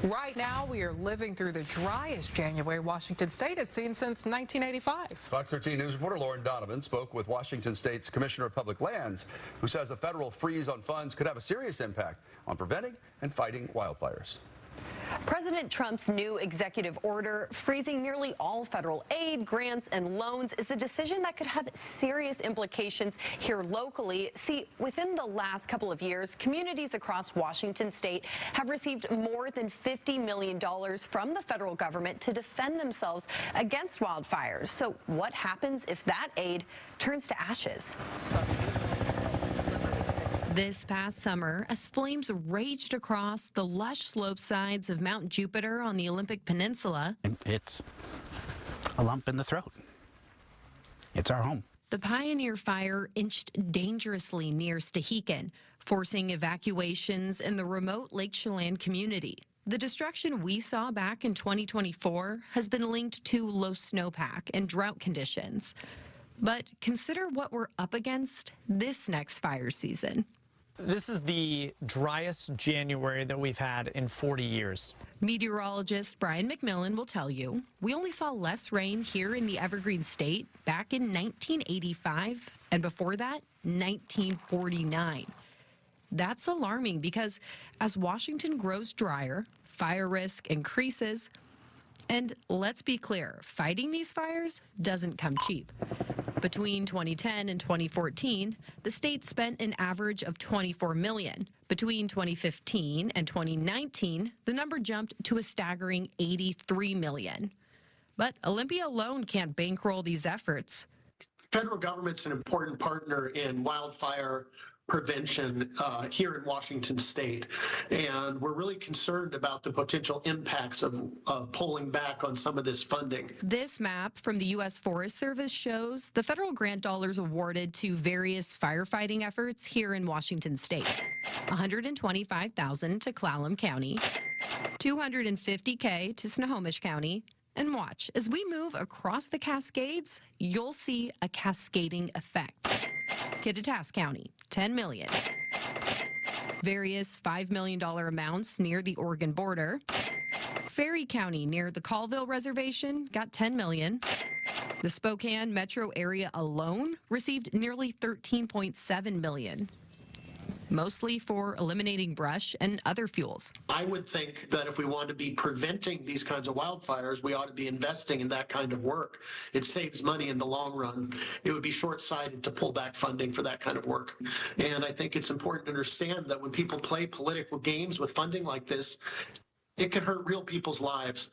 Right now, we are living through the driest January Washington State has seen since 1985. Fox 13 News reporter Lauren Donovan spoke with Washington State's Commissioner of Public Lands, who says a federal freeze on funds could have a serious impact on preventing and fighting wildfires. President Trump's new executive order freezing nearly all federal aid, grants, and loans is a decision that could have serious implications here locally. See, within the last couple of years, communities across Washington state have received more than $50 million from the federal government to defend themselves against wildfires. So what happens if that aid turns to ashes? This past summer, as flames raged across the lush slope sides of Mount Jupiter on the Olympic Peninsula, it's a lump in the throat. It's our home. The Pioneer Fire inched dangerously near Stehekin, forcing evacuations in the remote Lake Chelan community. The destruction we saw back in 2024 has been linked to low snowpack and drought conditions. But consider what we're up against this next fire season. This is the driest January that we've had in 40 years. Meteorologist Brian McMillan will tell you we only saw less rain here in the Evergreen State back in 1985, and before that, 1949. That's alarming because as Washington grows drier, fire risk increases. And let's be clear, fighting these fires doesn't come cheap. Between 2010 and 2014, the state spent an average of $24 million. Between 2015 and 2019, the number jumped to a staggering $83 million. But Olympia alone can't bankroll these efforts. Federal government's an important partner in wildfire prevention here in Washington state, and we're really concerned about the potential impacts of pulling back on some of this funding. This map from the U.S. Forest Service shows the federal grant dollars awarded to various firefighting efforts here in Washington state. $125,000 to Clallam County, $250K to Snohomish County, and watch, as we move across the Cascades, you'll see a cascading effect. Kittitas County, $10 million. Various $5 million amounts near the Oregon border. Ferry County near the Colville Reservation got $10 million. The Spokane metro area alone received nearly $13.7 million. Mostly for eliminating brush and other fuels. I would think that if we want to be preventing these kinds of wildfires, we ought to be investing in that kind of work. It saves money in the long run. It would be short-sighted to pull back funding for that kind of work. And I think it's important to understand that when people play political games with funding like this, it can hurt real people's lives.